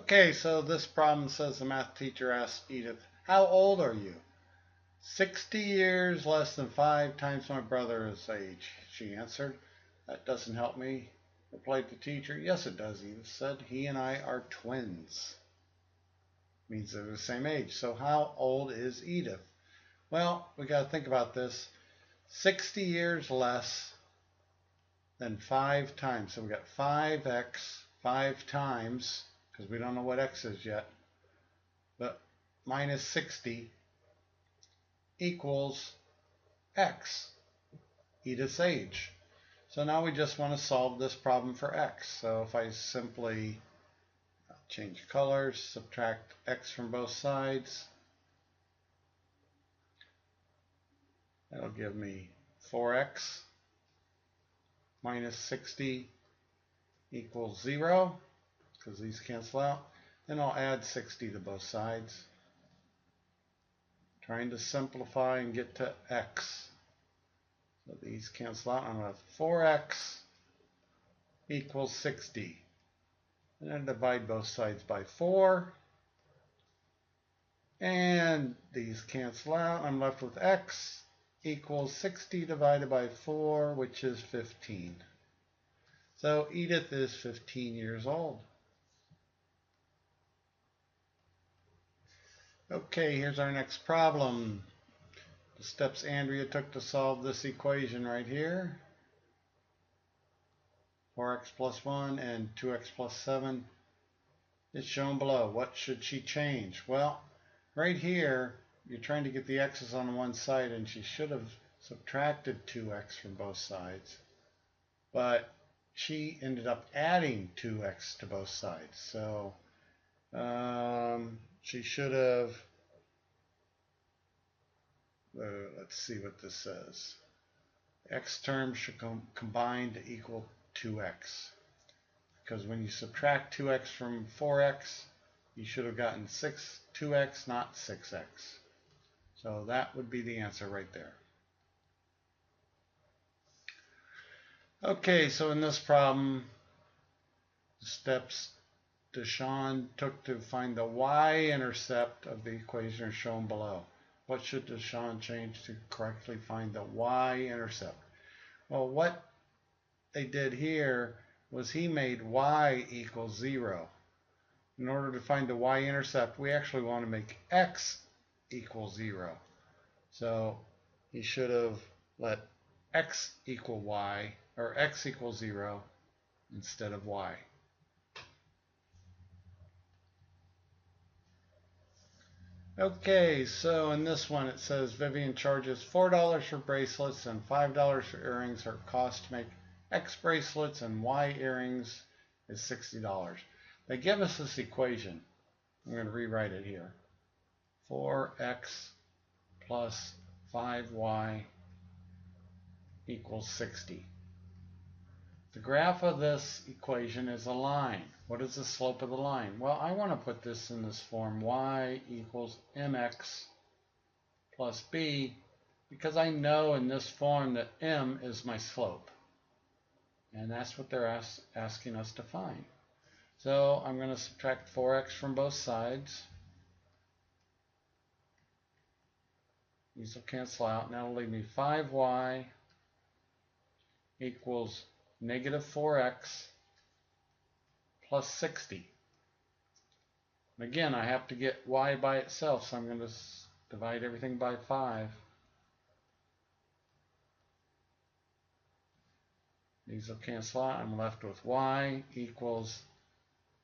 Okay, so this problem says the math teacher asked Edith, how old are you? 60 years less than 5 times my brother's age, she answered. That doesn't help me, replied the teacher. Yes, it does, Edith said. He and I are twins. Means they're the same age. So how old is Edith? Well, we got to think about this. 60 years less than 5 times. So we got 5x, 5 times, because we don't know what x is yet, but minus 60 equals x, Edith's age. So now we just want to solve this problem for x. So if I simply change colors, subtract x from both sides, that'll give me 4x minus 60 equals 0, because these cancel out. Then I'll add 60 to both sides, trying to simplify and get to x. So these cancel out. I'm going to have 4x equals 60. And then divide both sides by 4. And these cancel out. I'm left with x equals 60 divided by 4, which is 15. So Edith is 15 years old. Okay, here's our next problem. The steps Andrea took to solve this equation right here. 4x plus 1 and 2x plus 7 is shown below. What should she change? Well, right here, you're trying to get the x's on one side, and she should have subtracted 2x from both sides. But she ended up adding 2x to both sides. So she should have, let's see what this says. X terms should combine to equal 2x. Because when you subtract 2x from 4x, you should have gotten 2x, not 6x. So that would be the answer right there. Okay, so in this problem, the steps Deshawn took to find the y-intercept of the equation are shown below. What should Deshawn change to correctly find the y-intercept? Well, what they did here was he made y equals 0. In order to find the y-intercept, we actually want to make x equal 0. So he should have let x equal y, or x equal 0 instead of y. Okay, so in this one it says Vivian charges $4 for bracelets and $5 for earrings. Her cost to make X bracelets and Y earrings is $60. They give us this equation. I'm going to rewrite it here. 4x plus 5y equals 60. The graph of this equation is a line. What is the slope of the line? Well, I want to put this in this form, y equals mx plus b, because I know in this form that m is my slope. And that's what they're asking us to find. So I'm going to subtract 4x from both sides. These will cancel out, and that'll leave me 5y equals negative 4x plus 60. And again, I have to get y by itself, so I'm going to divide everything by 5. These will cancel out. I'm left with y equals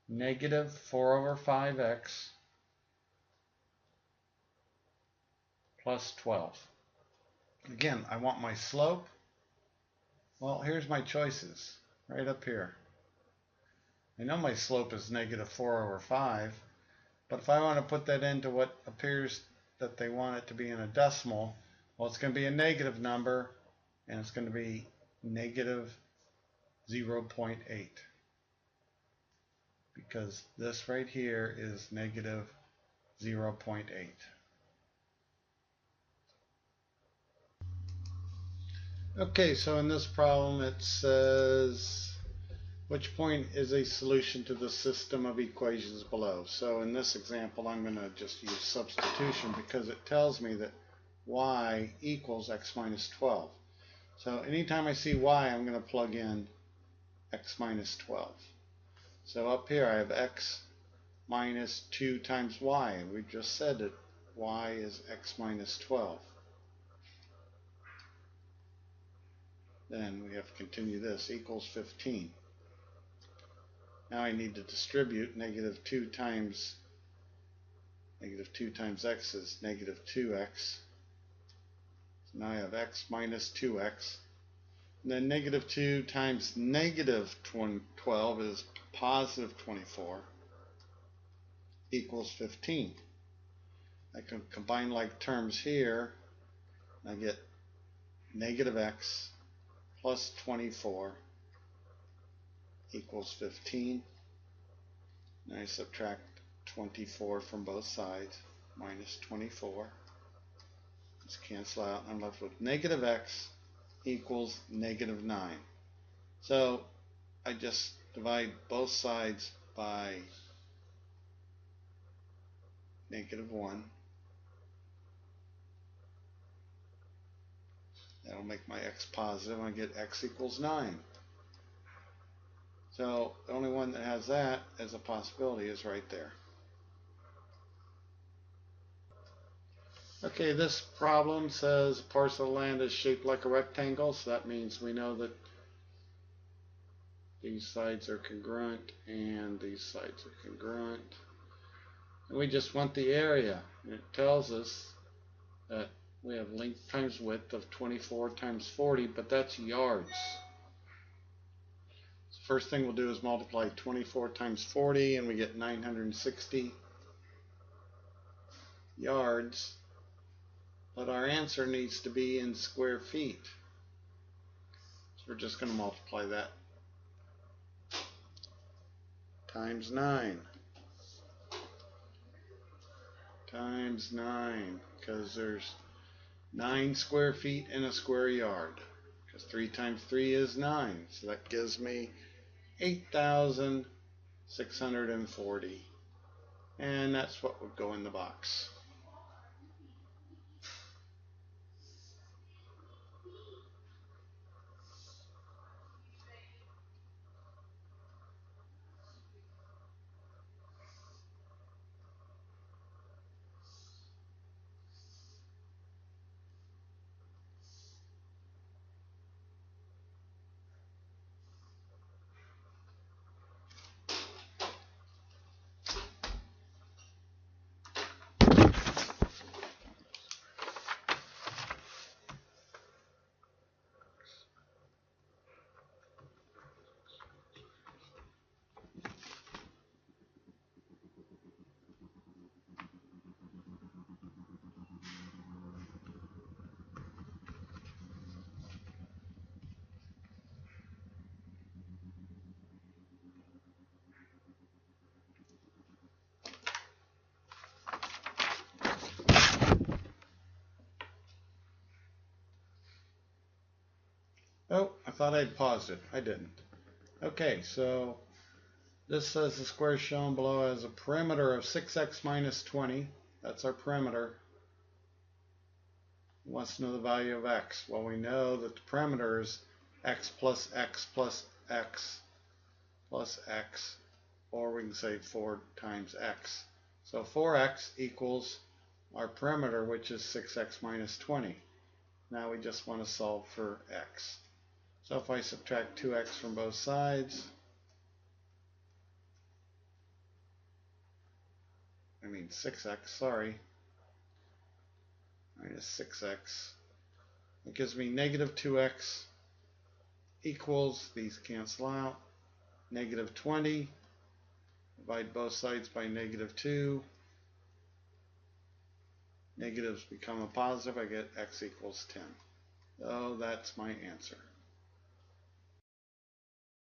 negative 4 over 5x plus 12. Again, I want my slope. Well, here's my choices right up here. I know my slope is negative 4 over 5, but if I want to put that into what appears that they want it to be in a decimal, well, it's going to be a negative number, and it's going to be negative 0.8, because this right here is negative 0.8. Okay, so in this problem it says, which point is a solution to the system of equations below. So in this example, I'm going to just use substitution because it tells me that y equals x minus 12. So anytime I see y, I'm going to plug in x minus 12. So up here I have x minus 2 times y, and we just said that y is x minus 12. Then we have to continue this, equals 15. Now I need to distribute negative 2 times x is negative 2x. So now I have x minus 2x. And then negative 2 times negative 12 is positive 24 equals 15. I can combine like terms here. I get negative x plus 24 equals 15. And I subtract 24 from both sides, minus 24. Let's cancel out. I'm left with negative x equals negative 9. So I just divide both sides by negative 1. That'll make my x positive. I get x equals 9. So the only one that has that as a possibility is right there. Okay, this problem says a parcel of land is shaped like a rectangle, so that means we know that these sides are congruent and these sides are congruent. And we just want the area. And it tells us that we have length times width of 24 times 40, but that's yards. So first thing we'll do is multiply 24 times 40, and we get 960 yards. But our answer needs to be in square feet. So we're just going to multiply that times 9 times 9, because there's 9 square feet in a square yard, because 3 times 3 is 9, so that gives me 8,640, and that's what would go in the box. Oh, I thought I'd paused it. I didn't. Okay, so this says the square shown below has a perimeter of 6x minus 20. That's our perimeter. It wants to know the value of x. Well, we know that the perimeter is x plus x plus x plus x, or we can say 4 times x. So 4x equals our perimeter, which is 6x minus 20. Now we just want to solve for x. So if I subtract 2x from both sides, I mean 6x, sorry, minus 6x, it gives me negative 2x equals, these cancel out, negative 20, divide both sides by negative 2, negatives become a positive, I get x equals 10. So that's my answer.